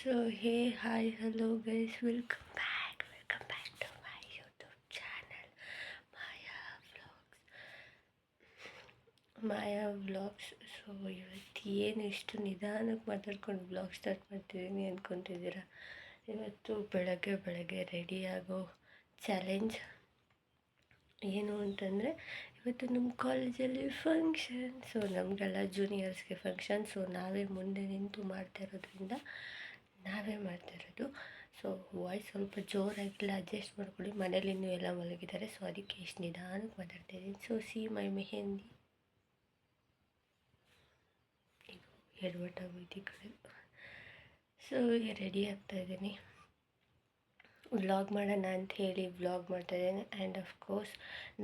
So hey, hi, hello guys, welcome back to my YouTube channel, Maya Vlogs. So ಇವತ್ತು ಏನು ಇಷ್ಟು ನಿಧಾನಕ್ಕೆ ಮಾತಾಡ್ಕೊಂಡು ವ್ಲಾಗ್ ಸ್ಟಾರ್ಟ್ ಮಾಡ್ತಿದ್ದೀನಿ ಅಂದ್ಕೊತಿದ್ದೀರಾ. ಇವತ್ತು ಬೆಳಗ್ಗೆ ರೆಡಿಯಾಗೋ ಚಾಲೆಂಜ್ ಏನು ಅಂತಂದರೆ, ಇವತ್ತು ನಮ್ಮ ಕಾಲೇಜಲ್ಲಿ ಫಂಕ್ಷನ್. ಸೊ ನಮಗೆಲ್ಲ ಜೂನಿಯರ್ಸ್ಗೆ ಫಂಕ್ಷನ್. ಸೊ ನಾವೇ ಮುಂದೆ ನಿಂತು ಮಾಡ್ತಾಯಿರೋದ್ರಿಂದ ನಾವೇ ಮಾಡ್ತಾಯಿರೋದು. ಸೊ ವಾಯ್ಸ್ ಸ್ವಲ್ಪ ಜೋರಾಗಿಲ್ಲ, ಅಡ್ಜಸ್ಟ್ ಮಾಡ್ಕೊಳ್ಳಿ. ಮನೇಲಿ ಇನ್ನೂ ಎಲ್ಲ ಮಲಗಿದ್ದಾರೆ, ಸೊ ಅದಕ್ಕೆ ಇಷ್ಟು ನಿಧಾನಕ್ಕೆ ಮಾತಾಡ್ತಾಯಿದ್ದೀನಿ. ಸೊ ಸಿ ಮೈ ಮೆಹಂದಿ ಇದು ಎಡವಟ್ಟಾಗೋಯ್ತು ಈ ಕಡೆ. ಸೊ ರೆಡಿ ಆಗ್ತಾಯಿದ್ದೀನಿ, ವ್ಲಾಗ್ ಮಾಡೋಣ ಅಂತ ಹೇಳಿ ವ್ಲಾಗ್ ಮಾಡ್ತಾಯಿದ್ದೇನೆ. ಆ್ಯಂಡ್ ಅಫ್ಕೋರ್ಸ್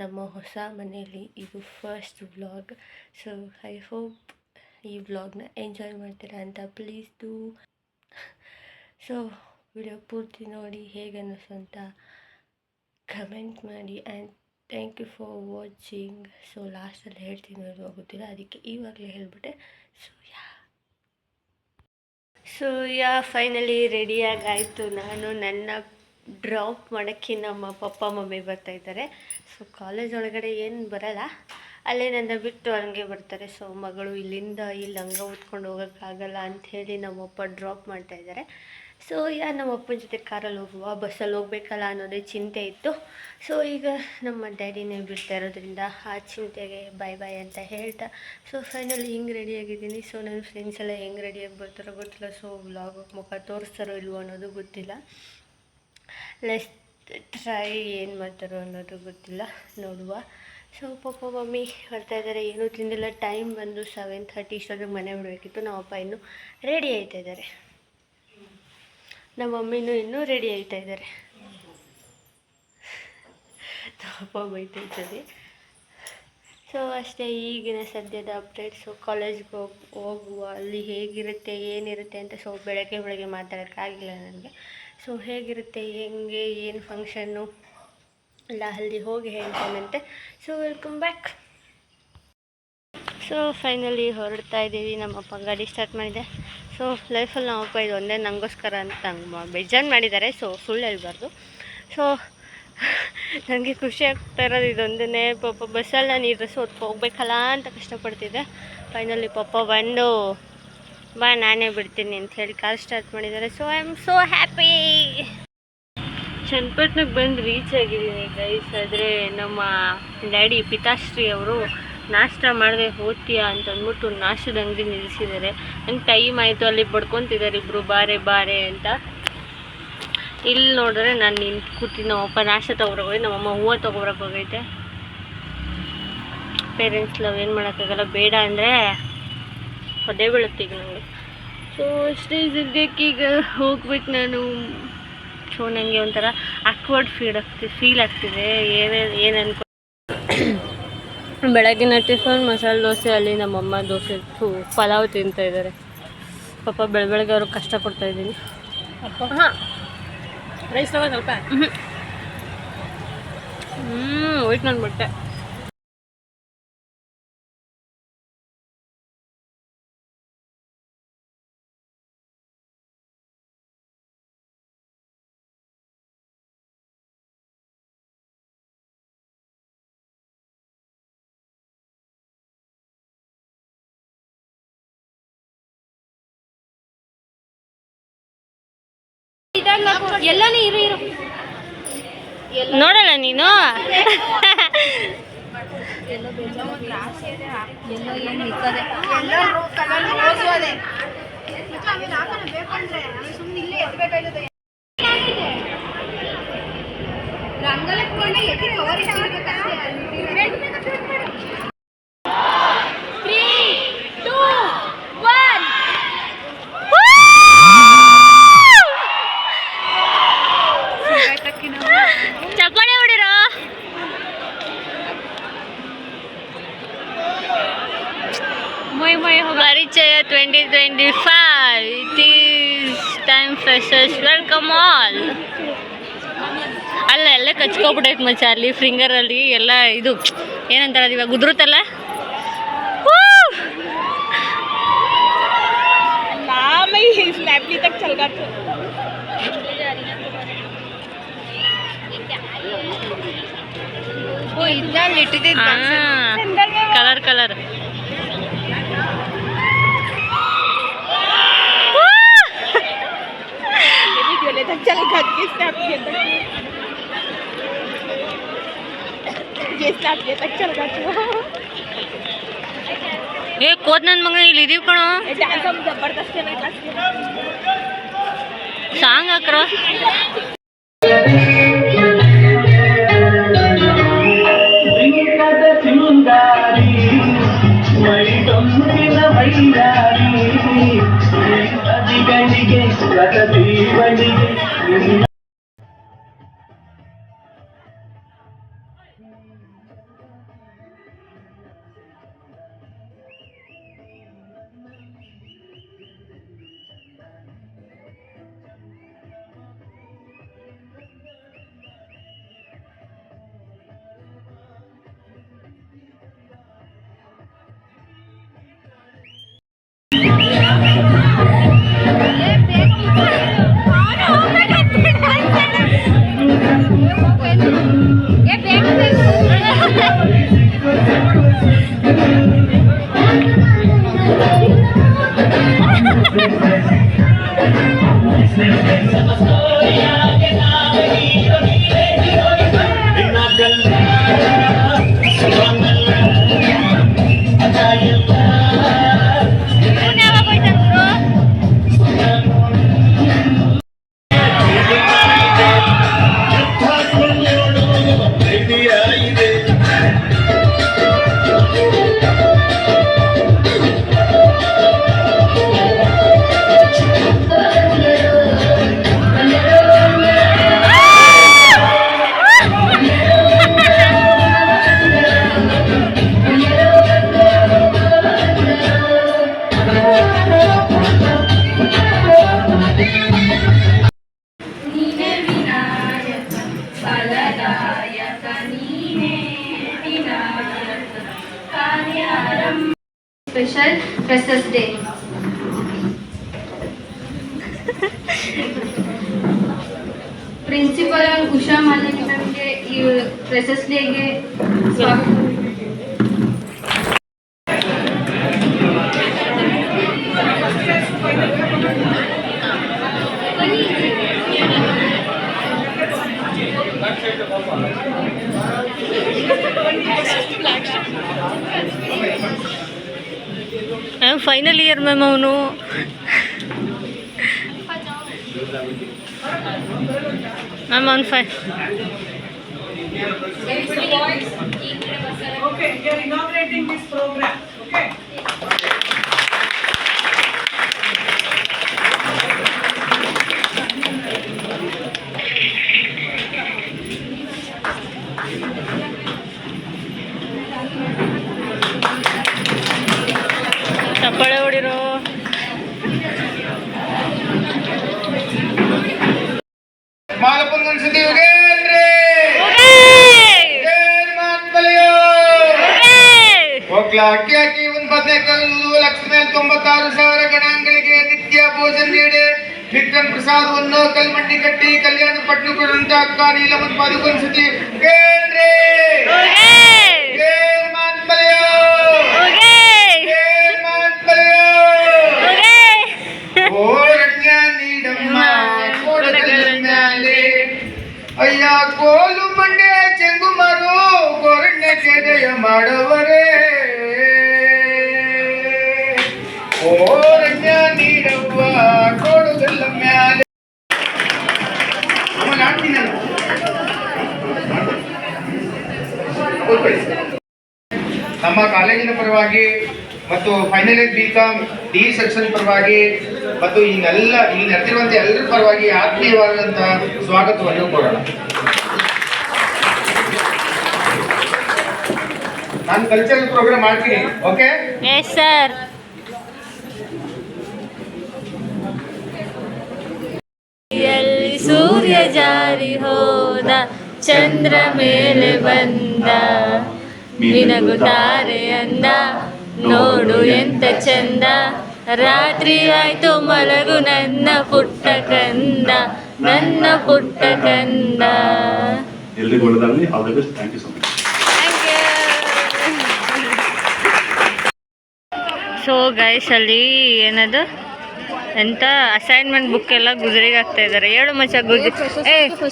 ನಮ್ಮ ಹೊಸ ಮನೆಯಲ್ಲಿ ಇದು first vlog. So I hope ಈ ವ್ಲಾಗ್ನ ಎಂಜಾಯ್ ಮಾಡ್ತೀರಾ ಅಂತ ಪ್ಲೀಸ್ ಡೂ. ಸೊ ವಿಡಿಯೋ ಪೂರ್ತಿ ನೋಡಿ ಹೇಗೆ ಅನ್ನಿಸ್ತು ಅಂತ ಕಮೆಂಟ್ ಮಾಡಿ. And thank you for watching. So ಲಾಸ್ಟಲ್ಲಿ ಹೇಳ್ತೀನಿ ಅನ್ನೋ ಗೊತ್ತಿಲ್ಲ, ಅದಕ್ಕೆ ಇವಾಗಲೇ ಹೇಳಿಬಿಟ್ಟೆ. So finally ರೆಡಿಯಾಗಾಯಿತು. ನಾನು ನನ್ನ ಡ್ರಾಪ್ ಮಾಡೋಕ್ಕೆ ನಮ್ಮ ಪಪ್ಪ ಮಮ್ಮಿ ಬರ್ತಾಯಿದ್ದಾರೆ. ಸೊ ಕಾಲೇಜ್ ಒಳಗಡೆ ಏನು ಬರೋಲ್ಲ, ಅಲ್ಲೇ ನನ್ನ ಬಿಟ್ಟು ಹಂಗೆ ಬರ್ತಾರೆ. ಸೊ ಮಗಳು ಇಲ್ಲಿಂದ ಇಲ್ಲಿ ಹಂಗೆ ಉತ್ಕೊಂಡು ಹೋಗೋಕ್ಕಾಗಲ್ಲ ಅಂಥೇಳಿ ನಮ್ಮಪ್ಪ ಡ್ರಾಪ್ ಮಾಡ್ತಾಯಿದ್ದಾರೆ. ಸೊ ನಮ್ಮ ಅಪ್ಪನ ಜೊತೆ ಕಾರಲ್ಲಿ ಹೋಗುವ, ಬಸ್ಸಲ್ಲಿ ಹೋಗ್ಬೇಕಲ್ಲ ಅನ್ನೋದೇ ಚಿಂತೆ ಇತ್ತು. ಸೊ ಈಗ ನಮ್ಮ ಡ್ಯಾಡಿನೇ ಬಿಡ್ತಾ ಇರೋದ್ರಿಂದ ಆ ಚಿಂತೆಗೆ ಬಾಯ್ ಅಂತ ಹೇಳ್ತಾ ಸೊ ಫೈನಲಿ ಹಿಂಗೆ ರೆಡಿಯಾಗಿದ್ದೀನಿ. ಸೊ ನನ್ನ ಫ್ರೆಂಡ್ಸ್ ಎಲ್ಲ ಹೆಂಗೆ ರೆಡಿಯಾಗಿ ಬರ್ತಾರೋ ಗೊತ್ತಿಲ್ಲ. ಸೊ ವ್ಲಾಗ್ ಮುಖ ತೋರಿಸ್ತಾರೋ ಇಲ್ವೋ ಅನ್ನೋದು ಗೊತ್ತಿಲ್ಲ. ಲೆಟ್ಸ್ ಟ್ರೈ ಏನು ಮಾಡ್ತಾರೋ ಅನ್ನೋದು ಗೊತ್ತಿಲ್ಲ, ನೋಡುವ. ಸೊ ಪಪ್ಪ ಮಮ್ಮಿ ಬರ್ತಾಯಿದ್ದಾರೆ, ಏನೂ ತಿಂದಿಲ್ಲ. ಟೈಮ್ ಬಂದು 7:30. ಇಷ್ಟೊತ್ತಿಗೆ ಮನೆ ಬಿಡಬೇಕಿತ್ತು. ನಮ್ಮಪ್ಪ ಇನ್ನೂ ರೆಡಿ ಆಯ್ತಾಯಿದ್ದಾರೆ, ನಮ್ಮ ಮಮ್ಮಿನೂ ಇನ್ನೂ ರೆಡಿ ಆಯ್ತಾಯಿದ್ದಾರೆ. ನಮ್ಮಪ್ಪ ಬೈತಾಯಿದ್ದಾರೆ. ಸೊ ಅಷ್ಟೇ ಈಗಿನ ಸದ್ಯದ ಅಪ್ಡೇಟ್. ಸೊ ಕಾಲೇಜ್ಗೆ ಹೋಗುವ, ಅಲ್ಲಿ ಹೇಗಿರುತ್ತೆ ಏನಿರುತ್ತೆ ಅಂತ. ಸೊ ಬೆಳಗ್ಗೆ ಮಾತಾಡೋಕ್ಕಾಗಿಲ್ಲ ನನಗೆ. ಸೊ ಹೇಗಿರುತ್ತೆ, ಹೆಂಗೆ, ಏನು ಫಂಕ್ಷನ್ನು ಎಲ್ಲ ಅಲ್ಲಿ ಹೋಗಿ ಹೇಳ್ತಾನಂತೆ. So welcome back. So finally ಹೊರಡ್ತಾ ಇದ್ದೀವಿ. ನಮ್ಮಪ್ಪ ಗಾಡಿ ಸ್ಟಾರ್ಟ್ ಮಾಡಿದೆ. ಸೊ ಲೈಫಲ್ಲಿ ನಮ್ಮಪ್ಪ ಇದು ಒಂದೇ ನನಗೋಸ್ಕರ ಅಂತ ಹಂಗೆ ಬೇಜಾರು ಮಾಡಿದ್ದಾರೆ. ಸೊ ಸುಳ್ಳು ಹೇಳ್ಬಾರ್ದು. ಸೊ ನನಗೆ ಖುಷಿ ಆಗ್ತಾ ಇರೋದು ಇದೊಂದೇ. ಪಾಪ ಬಸ್ಸಲ್ಲಿ ನಾನು ಈ ಡ್ರೆಸ್ ಹೊತ್ತು ಹೋಗ್ಬೇಕಲ್ಲ ಅಂತ ಕಷ್ಟಪಡ್ತಿದ್ದೆ. ಫೈನಲಿ ಪಪ್ಪ ಬಂದು ಬಾ ನಾನೇ ಬಿಡ್ತೀನಿ ಅಂತ ಹೇಳಿ ಕಾರ್ ಸ್ಟಾರ್ಟ್ ಮಾಡಿದ್ದಾರೆ. So I am so happy. ಚನ್ನಪಟ್ಟಣಕ್ಕೆ ಬಂದು ರೀಚ್ ಆಗಿದ್ದೀನಿ ಗೈಸ್. ಆದರೆ ನಮ್ಮ ಡ್ಯಾಡಿ ಪಿತಾಶ್ರೀ ಅವರು ನಾಷ್ಟ ಮಾಡದೆ ಹೋಗ್ತೀಯಾ ಅಂತ ಅಂದ್ಬಿಟ್ಟು ನಾಷ್ಟದ ಅಂಗಡಿ ನಿಲ್ಲಿಸಿದ್ದಾರೆ. ನಂಗೆ ಟೈಮ್ ಆಯಿತು, ಅಲ್ಲಿ ಬಡ್ಕೊತಿದ್ದಾರೆ ಇಬ್ಬರು ಬಾರೆ ಅಂತ. ಇಲ್ಲಿ ನೋಡಿದ್ರೆ ನಾನು ನಿಂತು ಕೂತೀನಿ. ನಮ್ಮಪ್ಪ ನಾಷ್ಟ ತೊಗೊಬರೋಗಿ, ನಮ್ಮಮ್ಮ ಹೂವು ತೊಗೊಬರಕ್ಕೆ ಹೋಗೈತೆ. ಪೇರೆಂಟ್ಸ್ ಲವ್ ಏನು ಮಾಡೋಕ್ಕಾಗಲ್ಲ, ಬೇಡ ಅಂದರೆ ಹೊದೆ ಬೀಳುತ್ತೆ ಈಗ ನನಗೆ. ಸೊ ಅಷ್ಟೇ, ಸದ್ಯಕ್ಕೆ ಈಗ ಹೋಗ್ಬೇಕು ನಾನು. ಸೊ ನನಗೆ ಒಂಥರ ಆಕ್ವರ್ಡ್ ಫೀಲ್ ಆಗ್ತಿದೆ. ಏನು ಅನ್ಕೊ ಬೆಳಗಿನ ಟಿಫನ್ ಮಸಾಲೆ ದೋಸೆ, ಅಲ್ಲಿ ನಮ್ಮಮ್ಮ ದೋಸೆ ಪಲಾವ್ ತಿಂತಾಯಿದ್ದಾರೆ. ಪಾಪ ಬೆಳಗ್ಗೆ ಅವ್ರಿಗೆ ಕಷ್ಟಪಡ್ತಾಯಿದ್ದೀನಿ. ಹಾಂ ರೈಸ್ ತಗೋ ಸ್ವಲ್ಪ. ಹೋಯ್ತು ನನ್ನ ಬಟ್ಟೆ. ಎಲ್ಲನೇ ಇರು ನೋಡಲ್ಲ ನೀನು. ಪರಿಚಯ 2025. It is time freshers. Welcome all. ಅಲ್ಲ ಕಚ್ಕೊಬಿಟ್ಟೈತೆ ಮಚ್ಚ, ಅಲ್ಲಿ ಫಿಂಗರಲ್ಲಿ ಎಲ್ಲ ಇದು ಏನಂತಾರೆ ಇವಾಗ ಉದುರುತ್ತಲ್ಲ. स्नैप तक चल कलर कलर चल ए कोद नन मग इಲ್ಲಿದೀವಿ ಕಣೋ ಸಾಂಗ್ ಹಾಕ್ರೋ ಸಿಂಗಾರಿ ಮೈ ತುಂಬಿನ ವೈರಾರಿ ಅದಿಗಳಿಗೆ ರಥದೀವನಿಗೆ Special Freshers Day. Principal Usha Malini ನಮಗೆ ಈ Freshers Day ಗೆ ಸ್ವಾಗತ. फाइनल ईयर मैम ಅವನು ma'am on five Okay, we are inaugurating this program. Okay. ಚಪ್ಪಾಳೆ ಹೊಡಿರೋ ಮಾಲಪ್ಪನ ಗಣಸತಿ ಹೋಗೇನ್ರಿ ಹೋಗ್ಲಾ ಅಕ್ಕಿ ಹಾಕಿ 14 ಲಕ್ಷ 96,000 ಗಣಾಂಗಳಿಗೆ ನಿತ್ಯ ಭೋಜನ ನೀಡಿ ವಿಕ್ರಮ್ ಪ್ರಸಾದವನ್ನು ಕಲ್ಮಂಡಿ ಕಟ್ಟಿ ಕಲ್ಯಾಣ ಪಟ್ಟಣ ಕೊಡುವಂತ ಅಕ್ಕ ನೀಲಮನ್ ಪಾದುಕೊಂಡ್ಸತಿ ಹೋಗೇನ್ರಿ ಅಯ್ಯ ಕೋಲು ಮಂಡ್ಯ ಚೆಂಗುಮಾರು ಕೊರಣ್ಯ ಕೆಡೆಯ ಮಾಡವರೇ ಓರಣ್ಯ ನೀಡವ್ವ ಕೊಡುಗಲ್ಲ ಮ್ಯಾಲೆ ನಮ್ಮ ಕಾಲೇಜಿನ ಪರವಾಗಿ ಮತ್ತು final year BCom D section ಪರವಾಗಿ ಮತ್ತು ಇಲ್ಲಿ ನಡೆದಿರುವಂತ ಎಲ್ಲರ ಪರವಾಗಿ ಆತ್ಮೀಯವಾದಂತಹ ಸ್ವಾಗತವನ್ನು ಕೋರೋಣ. ನಾನು ಕಲ್ಚರಲ್ ಪ್ರೋಗ್ರಾಮ್ ಮಾಡ್ತೀನಿ. Okay yes sir. ಎಲ್ಲಿ ಸೂರ್ಯ ಜಾರಿ ಹೋದ ಚಂದ್ರ ಮೇಲೆ ಬಂದ ಮಿನಗುತ್ತಾರೆ ಅಂದ ನೋಡು ಎಂತ ಚಂದ ರಾತ್ರಿ ಆಯ್ತು ಮಲಗು ನನ್ನ ಪುಟ್ಟ ಕಂದ, ನನ್ನ ಪುಟ್ಟ ಕಂದ. ಎಲ್ರಿಗೂ ಒಳ್ಳೆದಾಗಲಿ. All the best. Thank you so much. So guys, ಅಲ್ಲಿ ಏನದು ಎಂತ ಅಸೈನ್ಮೆಂಟ್ ಬುಕ್ ಎಲ್ಲ ಗುಜರಿಗೆ ಹಾಕ್ತಾ ಇದ್ದಾರೆ. ಹೇಳು ಮಚ್ಚ,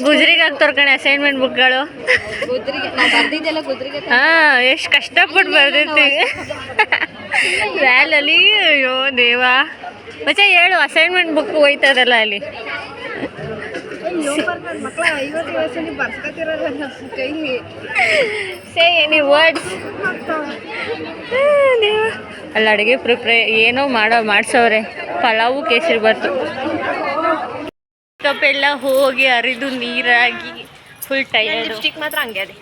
ಗುಜರಿಗೆ ಹಾಕ್ತಾರ ಕಣೆ ಅಸೈನ್ಮೆಂಟ್ ಬುಕ್ಗಳು. ಹಾಂ, ಎಷ್ಟು ಕಷ್ಟಪಟ್ಟು ಬರ್ದಿರ್ತೀವಿ ವ್ಯಾಲಲ್ಲಿ. ಅಯ್ಯೋ ದೇವಾ ಮಚ್ಚ, ಹೇಳು ಅಸೈನ್ಮೆಂಟ್ ಬುಕ್ ಹೋಯ್ತದಲ್ಲ ಅಲ್ಲಿ. ಸೇ ಎನಿ ವರ್ಡ್ಸ್. ಅಲ್ಲಿ ಅಡುಗೆ ಏನೋ ಮಾಡಿಸೋರೆ, ಪಲಾವು ಕೇಸರಿ ಬಾತು. ಕಪ್ ಎಲ್ಲ ಹೋಗಿ ಹರಿದು ನೀರಾಗಿ ಫುಲ್ ಟೈರ್ಡ್. ಲಿಪ್ಸ್ಟಿಕ್ ಮಾತ್ರ ಹಂಗೆ ಅದೇ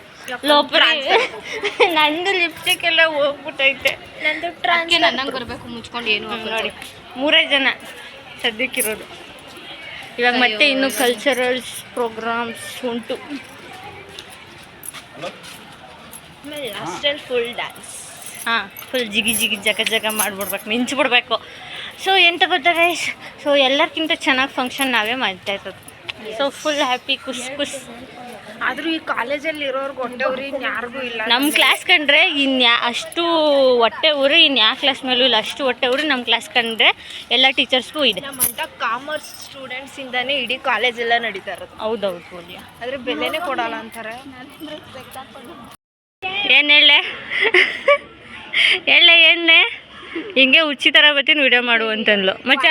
ನಂದು ಲಿಪ್ಸ್ಟಿಕ್ ಎಲ್ಲ ಹೋಗ್ಬಿಟ್ಟೈತೆ. ನಂದು ನನ್ನಂಗೆ ಬರಬೇಕು ಮುಚ್ಕೊಂಡು ಏನು ನೋಡಿ, 3 ಜನ ಸದ್ಯಕ್ಕಿರೋದು. ಇವಾಗ ಮತ್ತೆ ಇನ್ನು ಕಲ್ಚರಲ್ಸ್ ಪ್ರೋಗ್ರಾಮ್ಸ್ ಉಂಟು. ಲಾಸ್ಟಲ್ಲಿ ಫುಲ್ ಡ್ಯಾನ್ಸ್. ಹಾಂ, ಫುಲ್ ಜಿಗಿ ಜಿಗಿ ಜಗ ಜಗ ಮಾಡಿಬಿಡ್ಬೇಕು, ಮಿಂಚ್ಬಿಡ್ಬೇಕು. ಸೊ ಎಂತ ಗೊತ್ತಾ ಗೈಸ್, ಸೊ ಎಲ್ಲರಿಗಿಂತ ಚೆನ್ನಾಗಿ ಫಂಕ್ಷನ್ ನಾವೇ ಮಾಡ್ತಾ ಇರೋದು. ಸೊ ಫುಲ್ ಹ್ಯಾಪಿ, ಖುಷ್ ಖುಷ್. ಆದ್ರೂ ಈ ಕಾಲೇಜಲ್ಲಿ ಇರೋರ್ಗೆ ಹೊಟ್ಟೆ ಉರಿ ಯಾರಿಗೂ ಇಲ್ಲ. ನಮ್ಮ ಕ್ಲಾಸ್ ಕಂಡ್ರೆ ಅಷ್ಟು ಹೊಟ್ಟೆ ಉರಿ ಇನ್ಯಾವ ಕ್ಲಾಸ್ ಮೇಲೂ ಇಲ್ಲ. ಅಷ್ಟು ಹೊಟ್ಟೆ ಉರಿ ನಮ್ಮ ಕ್ಲಾಸ್ ಕಂಡ್ರೆ ಎಲ್ಲ ಟೀಚರ್ಸ್ಗೂ ಇದೆ. ನಮ್ಮಂತ ಕಾಮರ್ಸ್ ಸ್ಟೂಡೆಂಟ್ಸ್ ಇಂದಾನೇ ಇಡೀ ಕಾಲೇಜ್ ಎಲ್ಲ ನಡೀತಾ ಇರೋದು. ಹೌದೌದು ಓದಿಯ, ಆದ್ರೆ ಬೆಲೆನೇ ಕೊಡಲ್ಲ ಅಂತಾರೆ. ಏನು ಹೇಳೆ ಏನೇ ಹಿಂಗೆ ಉಚಿತರ ಬತ್ತೀನಿ ವಿಡಿಯೋ ಮಾಡು ಅಂತಂದ್ಲು. ಮಚ್ಚ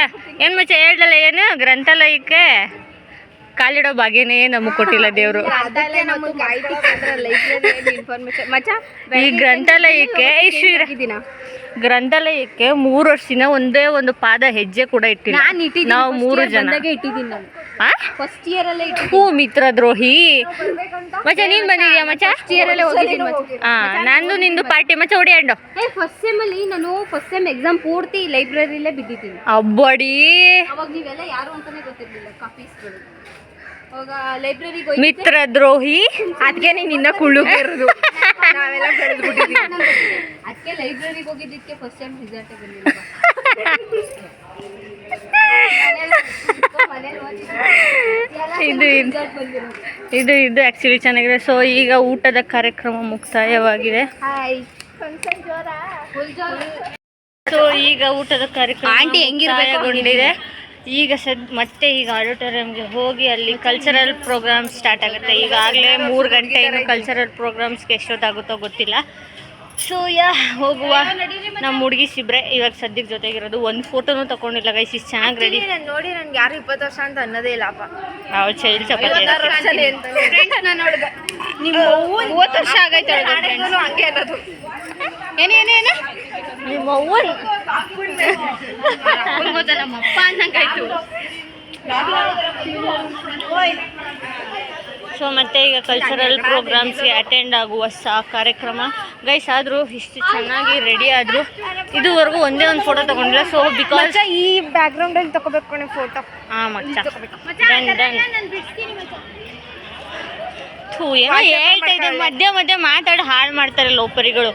ಏನು ಮಚ್ಚ ಹೇಳ್ದಲ್ಲ, ಏನು ಗ್ರಂಥಾಲಯಕ್ಕೆ ಕಾಲಿಡೋ ಭಾಗ್ಯನೇ ನಮಗೆ ಕೊಟ್ಟಿಲ್ಲ ದೇವರು. ಈ ಗ್ರಂಥಾಲಯಕ್ಕೆ ಗ್ರಂಥಾಲಯಕ್ಕೆ 3 ವರ್ಷದಿಂದ ಒಂದೇ ಒಂದು ಪಾದ ಹೆಜ್ಜೆ ಕೂಡ ಇಟ್ಟಿಲ್ಲ ನಾವು 3 ಜನ. ಫಸ್ಟ್ ಇಯರ್ ಅಲ್ಲೇ ಹೂ ಮಿತ್ರ ದ್ರೋಹಿ. ಮಚ್ಚ ನೀನ್ ಬಂದಿದ್ಯಾ ಮಚ್ಚ? ನಂದು ನಿಂದು ಪಾರ್ಟಿ ಮಚ್ಚ ಹೊಡಿಯಂಡು. ಫಸ್ಟ್ ಸೆಮ್ ಅಲ್ಲಿ ನಾನು ಫಸ್ಟ್ ಸೆಮ್ ಎಕ್ಸಾಮ್ ಪೂರ್ತಿ ಲೈಬ್ರರಿಲೇ ಬಿದ್ದಿದ್ದೀನಿ. ಅಬ್ಬಡಿ, ಅವಾಗ ನೀವೆಲ್ಲ ಯಾರು ಅಂತಾನೆ ಗೊತ್ತಿರ್ಲಿಲ್ಲ ಕಾಪೀಸ್ಗಳು. ಅವಾಗ ಲೈಬ್ರರಿಗೆ ಮಿತ್ರ ದ್ರೋಹಿ. ಅದಕ್ಕೆ ನೀನು ಇನ್ನ ಕುಳ್ಳುಗೆ ಇರೋದು. ನಾವೆಲ್ಲ ಬೆಳೆದ್ಬಿಟ್ಟಿದ್ದೀವಿ. ಅದಕ್ಕೆ ಲೈಬ್ರರಿಗೆ ಹೋಗಿದ್ದಕ್ಕೆ ಫಸ್ಟ್ ಟೈಮ್ ರಿಸಲ್ಟ್ ಬಂದಿಲ್ಲ. ಇದು ಆ್ಯಕ್ಚುಲಿ ಚೆನ್ನಾಗಿದೆ. ಸೊ ಈಗ ಊಟದ ಕಾರ್ಯಕ್ರಮ ಮುಕ್ತಾಯವಾಗಿದೆ. ಸೊ ಈಗ ಊಟದ ಕಾರ್ಯಕ್ರಮ ಮುಕ್ತಾಯಗೊಂಡಿದೆ. ಈಗ ಮತ್ತೆ ಈಗ ಆಡಿಟೋರಿಯಂಗೆ ಹೋಗಿ ಅಲ್ಲಿ ಕಲ್ಚರಲ್ ಪ್ರೋಗ್ರಾಮ್ ಸ್ಟಾರ್ಟ್ ಆಗುತ್ತೆ. ಈಗಾಗಲೇ 3 ಗಂಟೆ, ಇನ್ನು ಕಲ್ಚರಲ್ ಪ್ರೋಗ್ರಾಮ್ಸ್ಗೆ ಎಷ್ಟೊತ್ತಾಗುತ್ತೋ ಗೊತ್ತಿಲ್ಲ. ಸೊ ಹೋಗುವ. ನಮ್ಮ ಹುಡುಗಿ ಸಿಬ್ರೆ ಇವಾಗ ಸದ್ಯಕ್ಕೆ ಜೊತೆಗಿರೋದು. ಒಂದು ಫೋಟೋನೂ ತಗೊಂಡಿಲ್ಲ ಗೈಸ್. ಇಷ್ಟು ಚೆನ್ನಾಗಿ ರೆಡಿ ನೋಡಿ. ನನ್ಗೆ ಯಾರು 20 ವರ್ಷ ಅಂತ ಅನ್ನೋದೇ ಇಲ್ಲಪ್ಪ. ನಾವು ಚೈಲ್ಡ್ ಚಪಾತಿ 30 ವರ್ಷ ಆಗೈತೆ ಹಂಗೆ ಅನ್ನೋದು. ಏನೇನೇನು ನಿಮ್ಮ ಅವ್ವನ್ ಗೊತ್ತಾ, ನಮ್ಮಪ್ಪ ಅನ್ನಂಗಾಯ್ತು. ಸೊ ಮತ್ತೆ ಈಗ ಕಲ್ಚರಲ್ ಪ್ರೋಗ್ರಾಮ್ಸ್ಗೆ ಅಟೆಂಡ್ ಆಗುವ ಕಾರ್ಯಕ್ರಮ ಗೈಸ್. ಆದರೂ ಇಷ್ಟು ಚೆನ್ನಾಗಿ ರೆಡಿ ಆದರು. ಇದುವರೆಗೂ ಒಂದೇ ಒಂದು ಫೋಟೋ ತಗೊಂಡಿಲ್ಲ. ಸೊ ಬಿಕಾಸ್ ಈ ಬ್ಯಾಕ್ಗ್ರೌಂಡಲ್ಲಿ ತಗೋಬೇಕು ಕಣೆ ಫೋಟೋ. ಹಾಂ ಮಚ್ಚ ಡನ್ ಡನ್. ಏನೋ ಹೇಳ್ತಾ ಇದೆ, ಮಧ್ಯೆ ಮಾತಾಡಿ ಹಾಳು ಮಾಡ್ತಾರೆ ಲೋಪರಿಗಳು.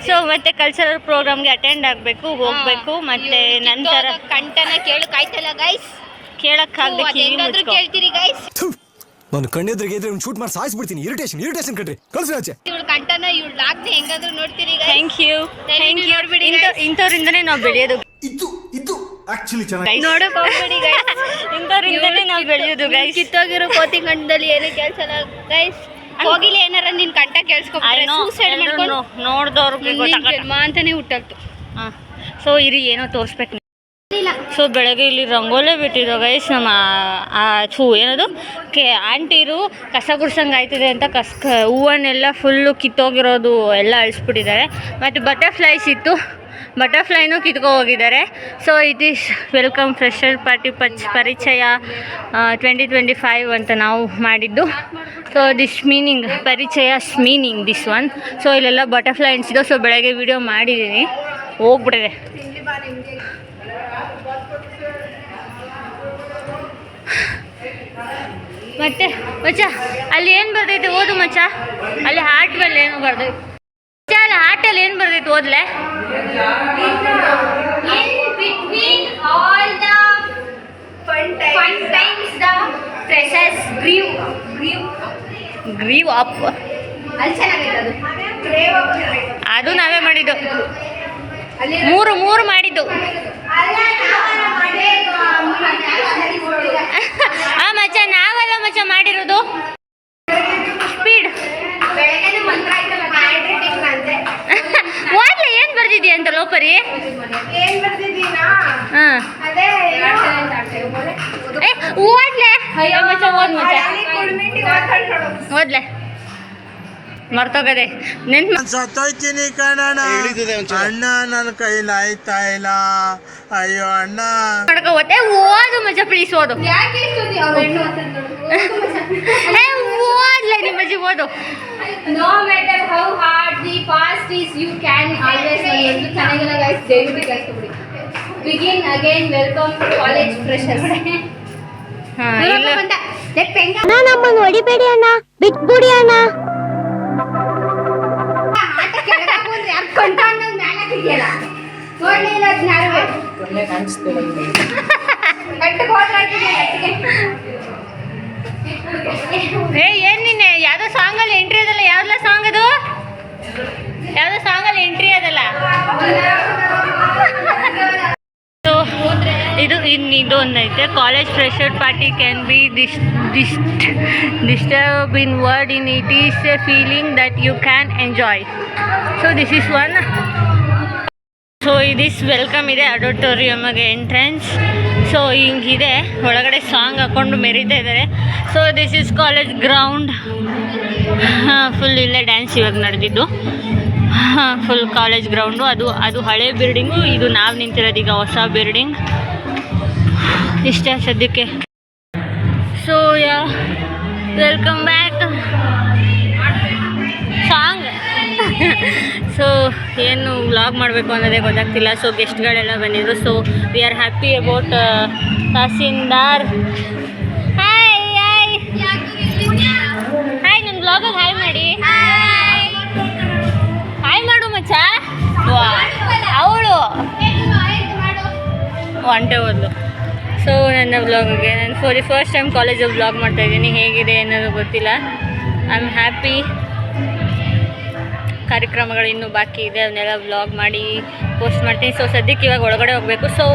ಸೊ ಮತ್ತೆ ಕಲ್ಚರಲ್ ಪ್ರೋಗ್ರಾಮ್ಗೆ ಅಟೆಂಡ್ ಆಗಬೇಕು, ಹೋಗಬೇಕು. ಮತ್ತೆ ನಂತರ ಕಂಟನ ಕೇಳು ಕಾಯ್ತಲ್ಲ ಗೈಸ್, ಕೇಳಕ್ಕಾಗದೆ ಕಿವಿ ಮುಚ್ಕೊ. ಕೇಳ್ತೀರಿ ಗೈಸ್. ನಾನು ಕಣ್ಣೆದ್ರಿಗೆ ಇದ್ರೆ ಶೂಟ್ ಮಾಡಿ ಸಾಯಿಸ್ಬಿಡ್ತೀನಿ. ಇರಿಟೇಷನ್ ಕಣ್ರಿ, ಕಳ್ಸಿ ಆಚೆ. ಇವಳು ಕಂಟನ ಇವಳು ಲಾಗ್ನ ಹೆಂಗಾದ್ರೂ ನೋಡ್ತೀರಿ ಗೈಸ್. Thank you. ಇಂಥವ್ರಿಂದನೇ ನಾವು ಬೆಳೆಯೋದು. ಇದು ಆಕ್ಚುಲಿ ಚೆನ್ನಾಗಿ ನೋಡಕ್ ಹೋಗ್ಬೇಡಿ ಗೈಸ್, ಇಂಥವ್ರಿಂದನೇ ನಾವು ಬೆಳೆಯೋದು ಗೈಸ್. ಕಿತ್ತೋಗಿರೋ ಕೋತಿ ಕಂಠದಲ್ಲಿ ಏನೇ ಕೆಲಸ ಗೈಸ್. ಹೋಗಿಲ್ಲ ಏನಾರ ನಿನ್ ಕಂಠ ಕೇಳಿಸ್ಕೊಬಿಟ್ರೆ ಸೂಸೈಡ್ ಮಾಡ್ಕೊಂಡು ನೋಡ್ದವ್ರಿಗೆ ಜನ್ಮ ಅಂತಾನೆ ಹುಟ್ಟಾಗ್ತು. ಹಾಂ. ಸೊ ಇರಿ ಏನೋ ತೋರಿಸ್ಬೇಕು. ಸೊ ಬೆಳಗ್ಗೆ ಇಲ್ಲಿ ರಂಗೋಲೆ ಬಿಟ್ಟಿದ್ದು ಗೈಸ್. ನಮ್ಮ ಏನದು ಆಂಟಿರು ಕಸ ಗುಡ್ಸಂಗೆ ಆಯ್ತದೆ ಅಂತ ಹೂವನ್ನೆಲ್ಲ ಫುಲ್ಲು ಕಿತ್ತೋಗಿರೋದು ಎಲ್ಲ ಅಳಿಸ್ಬಿಟ್ಟಿದ್ದಾರೆ. ಮತ್ತು ಬಟರ್ಫ್ಲೈಸ್ ಇತ್ತು, ಬಟರ್ಫ್ಲೈನೂ ಕಿತ್ಕೊ ಹೋಗಿದ್ದಾರೆ. So it is welcome fresher party ಪರಿಚಯ 2025 ಅಂತ ನಾವು ಮಾಡಿದ್ದು. ಸೊ ದಿಸ್ ಮೀನಿಂಗ್ ಪರಿಚಯಸ್ ಮೀನಿಂಗ್ ದಿಸ್ ಒನ್. ಸೊ ಇಲ್ಲೆಲ್ಲ ಬಟರ್ಫ್ಲೈ ಅನಿಸಿದ್ದು. ಸೊ ಬೆಳಗ್ಗೆ ವಿಡಿಯೋ ಮಾಡಿದ್ದೀನಿ, ಹೋಗ್ಬಿಟ್ಟಿದೆ. ಮತ್ತೆ ಮಚ್ಚ ಅಲ್ಲಿ ಏನು ಬರ್ತೈತೆ ಓದು ಮಚ್ಚ. ಅಲ್ಲಿ ಹಾರ್ಟ್ ಮೇಲೆ ಏನು ಬರ್ತೈತೆ. ಆಮೇಲೆ ಆಟಲ್ಲಿ ಏನು ಬರ್ದಿತ್ತು ಓದ್ಲೆ? Between all the fun times the pressures grew up. ಅಲ್ಲಿ ಚೆನ್ನಾಗಿದೆ ಅದು ನಾವೇ ಮಾಡಿದ್ದು. ಮೂರು ಮಾಡಿದ್ದು. ಆ ಮಚ್ಚ ನಾವಲ್ಲ ಮಚ್ಚ ಮಾಡಿರೋದು. ಸ್ಪೀಡ್ ಓದ್ಲೆ ಏನು ಬರ್ದಿದ್ಯಾ ಅಂತ ಲೋಪರಿ? ಹಾಂ ಓದ್ಲೆ ಮಚ್ಚ ಓದ್ಲೆ ಮರ್ತೋಗದೆ ನೆನ್ಪು ಸತ್ತೋಯ್ತೀನಿ ಕಣಣ್ಣ ಅಣ್ಣ ನನ್ನ ಕೈಲಿ ಆಯ್ತಾ ಇಲ್ಲ ಅಯ್ಯೋ ಅಣ್ಣ ಮಾಡ್ಕೋತೆ. ಓದು ಮಚ್ಚ ಪ್ಲೀಸ್ ಓದು. ಓದ್ಲೆ ನಿಮ್ಮ ಅಜ್ಜಿ ಓದು. No matter how hard the past is, you can always learn. ಚೆನ್ನಾಗಿಲ್ಲ guys, ದಯವಿಟ್ಟು ಕೇಳಿಸ್ಕೊಬಿಡಿ. Begin again, welcome to college freshers. ಹಾಂ ಇಲ್ಲ ನಮ್ಮನ್ನು ಹೊಡಿಬೇಡಿ ಅಣ್ಣ, ಬಿಟ್ಬಿಡಿ ಅಣ್ಣ. ಏನ್ ನಿನ್ನೆ ಯಾವ್ದೋ ಸಾಂಗಲ್ಲಿ ಎಂಟ್ರಿ ಅದಲ್ಲ? ಯಾವ್ದಲ್ಲ ಸಾಂಗ್ ಅದು? ಯಾವ್ದೋ ಸಾಂಗಲ್ಲಿ ಎಂಟ್ರಿ ಅದಲ್ಲ? ಇದು ಒಂದೈತೆ. College fresher party can be disturb in word in it is a feeling that you can enjoy. So this is one. So ಇದಿಸ್ ವೆಲ್ಕಮ್ ಇದೆ ಆಡಿಟೋರಿಯಮ್ಗೆ ಎಂಟ್ರೆನ್ಸ್. ಸೊ ಹಿಂಗಿದೆ, ಒಳಗಡೆ ಸಾಂಗ್ ಹಾಕ್ಕೊಂಡು ಮೆರೀತಾ ಇದ್ದಾರೆ. So this is college ground. Full ಇಲ್ಲೇ dance ಇವಾಗ ನಡೆದಿದ್ದು. Full college ground. ಅದು ಹಳೆ ಬಿಲ್ಡಿಂಗು, ಇದು ನಾವು ನಿಂತಿರೋದು ಈಗ ಹೊಸ ಬಿಲ್ಡಿಂಗ್. ಇಷ್ಟೇ ಸದ್ಯಕ್ಕೆ. So yeah welcome back. Song so ಏನು ವ್ಲಾಗ್ ಮಾಡಬೇಕು ಅನ್ನೋದೇ ಗೊತ್ತಾಗ್ತಿಲ್ಲ. ಸೊ ಗೆಸ್ಟ್ಗಳೆಲ್ಲ ಬಂದಿದ್ರು. So we are happy about tahsildar. Hi hi hi, ನನ್ನ ವ್ಲಾಗಿಗೆ ಹಾಯ್ ಮಾಡಿ. ಹಾಯ್ ಮಾಡು ಮಚ್ಚ. ಅವಳು ಒಂಟೆ ಹೋದ್ಲು. ಸೊ ನನ್ನ ವ್ಲಾಗಿಗೆ ನಾನು ಫಸ್ಟ್ ಟೈಮ್ ಕಾಲೇಜಲ್ಲಿ ವ್ಲಾಗ್ ಮಾಡ್ತಾಯಿದ್ದೀನಿ. ಹೇಗಿದೆ ಅನ್ನೋದು ಗೊತ್ತಿಲ್ಲ. I am happy. ಕಾರ್ಯಕ್ರಮಗಳು ಇನ್ನೂ ಬಾಕಿ ಇದೆ, ಅವನ್ನೆಲ್ಲ ವ್ಲಾಗ್ ಮಾಡಿ ಪೋಸ್ಟ್ ಮಾಡ್ತೀನಿ. ಸೊ ಸದ್ಯಕ್ಕೆ ಇವಾಗ ಒಳಗಡೆ ಹೋಗಬೇಕು. ಸೊ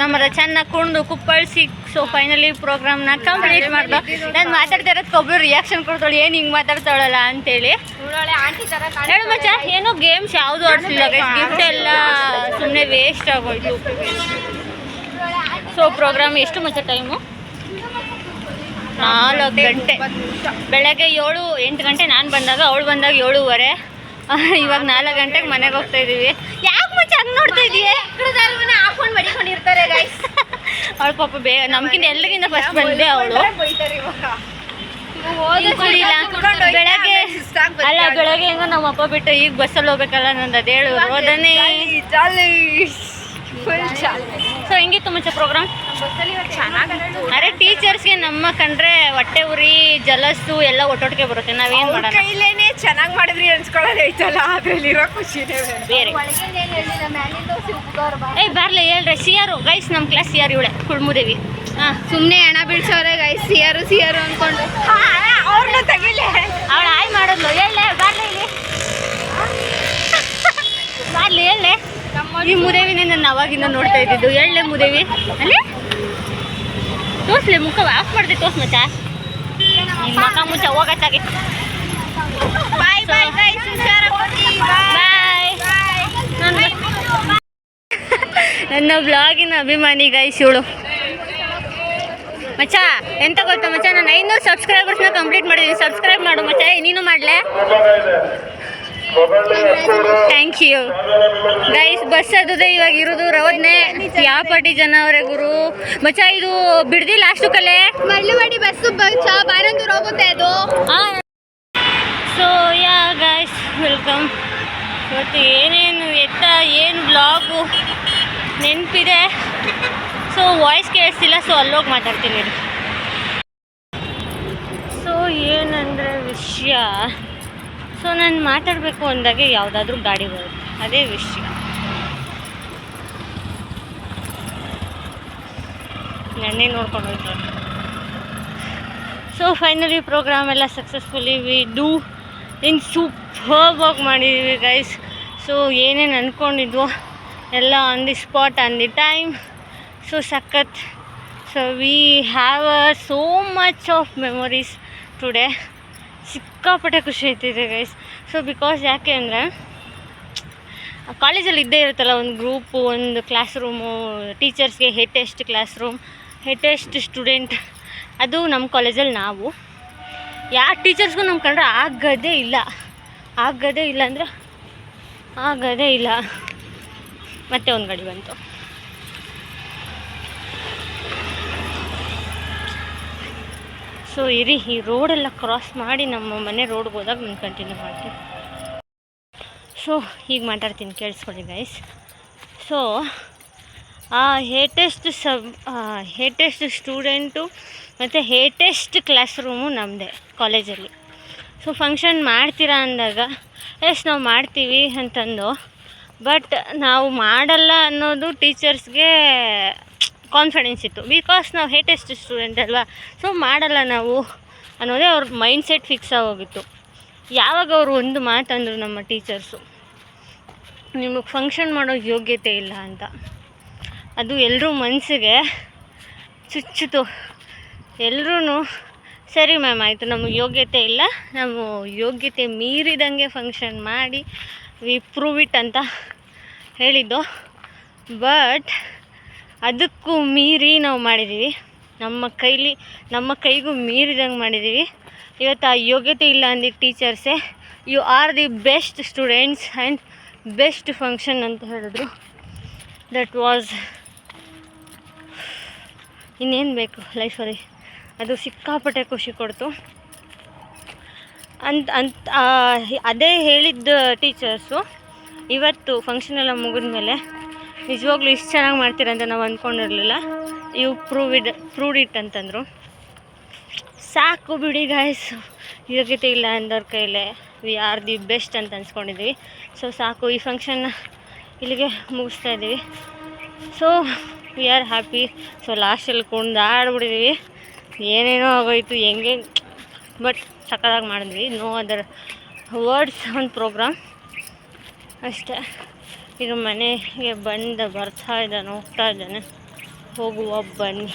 ನಮ್ಮ ಚೆನ್ನಾಗಿ ಕುಣಿದು ಕುಪ್ಪಳಿಸಿ ಸೊ ಫೈನಲಿ ಪ್ರೋಗ್ರಾಮ್ನ ಕಂಪ್ಲೀಟ್ ಮಾಡ್ದು. ನಾನು ಮಾತಾಡ್ತಾ ಇರೋದಕ್ಕೆ ಒಬ್ಬರು ರಿಯಾಕ್ಷನ್ ಕೊಡ್ತಾಳೆ, ಏನು ಹಿಂಗೆ ಮಾತಾಡ್ತಾಳಲ್ಲ ಅಂತೇಳಿ. ಹೇಳು ಮಚ್ಚ, ಏನೋ ಗೇಮ್ಸ್ ಯಾವುದು ಆಡಿಸಿಲ್ಲ ಗೈಸ್, ಗಿಫ್ಟ್ ಎಲ್ಲ ಸುಮ್ಮನೆ ವೇಸ್ಟ್ ಆಗೋಯ್ತು. ಸೊ ಪ್ರೋಗ್ರಾಮ್ ಎಷ್ಟು ಮಚ್ಚ ಟೈಮು? 4 ಗಂಟೆ. ಬೆಳಗ್ಗೆ 8 ಗಂಟೆ ನಾನು ಬಂದಾಗ, ಅವಳು ಬಂದಾಗ 7:15. ಇವಾಗ 4 ಗಂಟೆಗೆ ಮನೆಗೆ ಹೋಗ್ತಾ ಇದ್ದೀವಿ. ಯಾಕೆ ಮಚ್ಚ ಹಂಗೆ ನೋಡ್ತಾ ಇದೀಯ? ಹಾಕೊಂಡು ಮಡಿಕೊಂಡಿರ್ತಾರೆ ಗೈಸ್. ಅವಳು ಪಾಪ ಬೇಗ ನಮ್ಗಿಂತ ಎಲ್ರಿಗಿಂತ ಫಸ್ಟ್ ಬಂದೆ ಅವಳು. ಬೆಳಗ್ಗೆ ಅಲ್ಲ, ಬೆಳಗ್ಗೆ ಹೆಂಗ ನಮ್ಮ ಅಪ್ಪ ಬಿಟ್ಟು ಈಗ ಬಸ್ಸಲ್ಲಿ ಹೋಗ್ಬೇಕಲ್ಲ ನಂದು ಅದು ಹೇಳು ಹೋದನೇ. ಸೊ ಹೆಂಗಿತ್ತು ಮುಂಚೆ ಪ್ರೋಗ್ರಾಮ್? ಅರೆ ಟೀಚರ್ಸ್ಗೆ ನಮ್ಮ ಕಂಡ್ರೆ ಹೊಟ್ಟೆ ಉರಿ ಜಲಸ್ಸು ಎಲ್ಲ ಒಟ್ಟೊಟ್ಟಿಗೆ ಬರುತ್ತೆ. ನಾವೇನು ಮಾಡೋಣ, ಕೈಲೇನೆ ಚೆನ್ನಾಗಿ ಮಾಡಿದ್ರಿ ಅನ್ಸ್ಕೊಳ್ಳೋದು ಐತಲ್ಲ, ಅದ್ರಲ್ಲಿರೋ ಖುಷಿನೇ ಬೇರೆ. ಏಯ್ ಬರ್ಲಿ ಹೇಳ್ರಿ, ಸಿಯಾರು ಗೈಸ್, ನಮ್ಮ ಕ್ಲಾಸ್ ಸಿಯಾರು ಇವಳೆ ಕುಳ್ಮುದೇವಿ. ಹಾಂ, ಸುಮ್ಮನೆ ಹಣ ಬೀಳ್ಸೋರೆ ಗೈಸ್, ಸಿಯಾರು ಅನ್ಕೊಂಡು. ಅವ್ರನ್ನ ತೆಗಿಲೆ. ಅವಳು ಹಾಯ್ ಮಾಡೋದು. ಹೇಳಲೆ ಬರ್ಲಿ ಇಲ್ಲಿ, ಬರ್ಲಿ ಹೇಳಲೆ. ಈ ಮುದೇವಿನೇ ನಾನು ಅವಾಗಿಂದ ನೋಡ್ತಾ ಇದ್ದಿದ್ದು. ಹೇಳಲೆ ಮುದೇವಿ ಅಲ್ಲೇ ತೋರ್ಸ್ಲೆ, ಮುಖ ಆಫ್ ಮಾಡಿದೆ ತೋರ್ಸ್ ಮಚ್ಚ. ನಿಮ್ಮ ಮಕ್ಕ ಮುಚ್ಚ ಹೋಗತ್ತಾಗೆ. ಬಾಯ್ ಬಾಯ್ ಬಾಯ್ ನನ್ನ ಬ್ಲಾಗಿನ ಅಭಿಮಾನಿ ಗೈಸ್ ಇವಳು. ಮಚ್ಚ ಎಂತ ಗೊತ್ತಾ ಮಚ್ಚ, ನಾನು 500 ಸಬ್ಸ್ಕ್ರೈಬರ್ಸ್ನ ಕಂಪ್ಲೀಟ್ ಮಾಡಿದ್ದೀನಿ. ಸಬ್ಸ್ಕ್ರೈಬ್ ಮಾಡು ಮಚ್ಚ, ನೀನು ಮಾಡಲೆ. Thank you guys. ಬಸ್ ಅದೇ ಇವಾಗ ಇರೋದು ರವದ್ನೆ. ಯಾವ ಪಾರ್ಟಿ ಜನ ಅವರೇ ಗುರು ಮಚ್ಚ. ಇದು ಬಿಡ್ದಿ ಲಾಸ್ಟು ಕಲೆ ಮಳ್ಳುವಾಡಿ ಬಸ್ಸು ಬಾನಂದೂರು ಹೋಗುತ್ತೆ ಅದು. So yeah guys, welcome. ಇವತ್ತು ಏನೇನು ಏನು ಬ್ಲಾಗು ನೆನಪಿದೆ. ಸೊ ವಾಯ್ಸ್ ಕೇಳಿಸ್ತಿಲ್ಲ, ಸೊ ಅಲ್ಲೋಗಿ ಮಾತಾಡ್ತೀನಿ. ಸೊ ಏನಂದರೆ ವಿಷಯ, ಸೊ ನಾನು ಮಾತಾಡಬೇಕು ಅಂದಾಗೆ ಯಾವುದಾದ್ರೂ ಗಾಡಿ ಬರುತ್ತೆ, ಅದೇ ವಿಷಯ. ನನ್ನೇ ನೋಡ್ಕೊಂಡು ಹೋಗ್ತಾರೆ. ಸೊ ಫೈನಲಿ ಪ್ರೋಗ್ರಾಮ್ ಎಲ್ಲ successfully we do in superb ಆಗಿ ಮಾಡಿದ್ದೀವಿ ಗೈಸ್. ಸೊ ಏನೇನು ಅಂದ್ಕೊಂಡಿದ್ವೋ ಎಲ್ಲ on the spot, on the time. So ಸಖತ್. So we have so much of memories today. ಸಿಕ್ಕಾಪಟ್ಟೆ ಖುಷಿ ಆಯ್ತಿದೆ ಗೈಸ್. ಸೊ ಬಿಕಾಸ್ ಯಾಕೆ ಅಂದರೆ ಕಾಲೇಜಲ್ಲಿ ಇದ್ದೇ ಇರುತ್ತಲ್ಲ ಒಂದು ಗ್ರೂಪು, ಒಂದು ಕ್ಲಾಸ್ ರೂಮು, ಟೀಚರ್ಸ್ಗೆ hatest class room, hatest student. ಅದು ನಮ್ಮ ಕಾಲೇಜಲ್ಲಿ ನಾವು ಯಾವ ಟೀಚರ್ಸ್ಗೂ ನಮ್ಮ ಕಂಡ್ರೆ ಆಗೋದೇ ಇಲ್ಲ ಅಂದರೆ ಆಗೋದೇ ಇಲ್ಲ. ಮತ್ತೆ ಒಂದು ಗಾಡಿ ಬಂತು. ಸೊ ಇರಿ, ಈ ರೋಡೆಲ್ಲ ಕ್ರಾಸ್ ಮಾಡಿ ನಮ್ಮ ಮನೆ ರೋಡ್ಗೆ ಹೋದಾಗ ನಾನು ಕಂಟಿನ್ಯೂ ಮಾಡ್ತೀನಿ. ಸೊ ಈಗ ಮಾತಾಡ್ತೀನಿ, ಕೇಳಿಸ್ಕೊಳ್ಳಿ ಗೈಸ್. ಸೊ ಹೇಟೆಸ್ಟ್ ಸ್ಟೂಡೆಂಟು ಮತ್ತು ಹೇಟೆಸ್ಟ್ ಕ್ಲಾಸ್ ರೂಮು ನಮ್ಮದೇ ಕಾಲೇಜಲ್ಲಿ. ಸೊ ಫಂಕ್ಷನ್ ಮಾಡ್ತೀರಾ ಅಂದಾಗ ಎಸ್ ನಾವು ಮಾಡ್ತೀವಿ ಅಂತಂದು, ಬಟ್ ನಾವು ಮಾಡಲ್ಲ ಅನ್ನೋದು ಟೀಚರ್ಸ್ಗೆ ಕಾನ್ಫಿಡೆನ್ಸ್ ಇತ್ತು. ಬಿಕಾಸ್ ನಾವು ಹೇಟೆಸ್ಟ್ ಸ್ಟೂಡೆಂಟ್ ಅಲ್ವಾ, ಸೊ ಮಾಡಲ್ಲ ನಾವು ಅನ್ನೋದೇ ಅವ್ರ ಮೈಂಡ್ಸೆಟ್ ಫಿಕ್ಸ್ ಆಗೋಗಿತ್ತು. ಯಾವಾಗ ಅವರು ಒಂದು ಮಾತಂದರು ನಮ್ಮ ಟೀಚರ್ಸು, ನಿಮಗೆ ಫಂಕ್ಷನ್ ಮಾಡೋ ಯೋಗ್ಯತೆ ಇಲ್ಲ ಅಂತ. ಅದು ಎಲ್ಲರೂ ಮನಸ್ಸಿಗೆ ಚುಚ್ಚಿತು. ಎಲ್ಲರೂ ಸರಿ ಮ್ಯಾಮ್ ಆಯಿತು, ನಮಗೆ ಯೋಗ್ಯತೆ ಇಲ್ಲ, ನಾವು ಯೋಗ್ಯತೆ ಮೀರಿದಂಗೆ ಫಂಕ್ಷನ್ ಮಾಡಿ ವಿ ಪ್ರೂವ್ ಇಟ್ ಅಂತ ಹೇಳಿದ್ದು. ಬಟ್ ಅದಕ್ಕೂ ಮೀರಿ ನಾವು ಮಾಡಿದ್ದೀವಿ, ನಮ್ಮ ಕೈಗೂ ಮೀರಿದಂಗೆ ಮಾಡಿದ್ದೀವಿ. ಇವತ್ತು ಆ ಯೋಗ್ಯತೆ ಇಲ್ಲ ಅಂದಿದ್ದ ಟೀಚರ್ಸೇ you are the best students and best function ಅಂತ ಹೇಳಿದ್ರು. ದಟ್ ವಾಸ್ ಇನ್ನೇನು ಬೇಕು ಲೈಫಲ್ಲಿ. ಅದು ಸಿಕ್ಕಾಪಟ್ಟೆ ಖುಷಿ ಕೊಡ್ತು. ಅದೇ ಹೇಳಿದ್ದ ಟೀಚರ್ಸು ಇವತ್ತು ಫಂಕ್ಷನ್ ಎಲ್ಲ ಮುಗಿದ್ಮೇಲೆ ನಿಜವಾಗ್ಲೂ ಇಷ್ಟು ಚೆನ್ನಾಗಿ ಮಾಡ್ತೀರಂತ ನಾವು ಅಂದ್ಕೊಂಡಿರಲಿಲ್ಲ, ಯು ಪ್ರೂವ್ಡ್ ಇಟ್ ಅಂತಂದರು. ಸಾಕು ಬಿಡಿ ಗಾಯ್ಸ್, ಯೋಗ್ಯತೆ ಇಲ್ಲ ಅಂದವ್ರ ಕೈಲೇ ವಿ ಆರ್ ದಿ ಬೆಸ್ಟ್ ಅಂತ ಅನ್ಸ್ಕೊಂಡಿದ್ವಿ. ಸೊ ಸಾಕು, ಈ ಫಂಕ್ಷನ್ನ ಇಲ್ಲಿಗೆ ಮುಗಿಸ್ತಾ ಇದ್ದೀವಿ. So we are happy. So ಲಾಸ್ಟಲ್ಲಿ ಕುಣಿದಾಡ್ಬಿಟ್ಟಿದ್ದೀವಿ, ಏನೇನೋ ಆಗೋಯ್ತು ಹೆಂಗೆ, ಬಟ್ ಸಕ್ಕತ್ತಾಗಿ ಮಾಡಿದ್ವಿ. No other words on program ಅಷ್ಟೇ. ಈಗ ಮನೆಗೆ ಬರ್ತಾ ಇದ್ದಾನೆ, ಹೋಗ್ತಾ ಇದ್ದಾನೆ. ಹೋಗುವ ಬನ್ನಿ.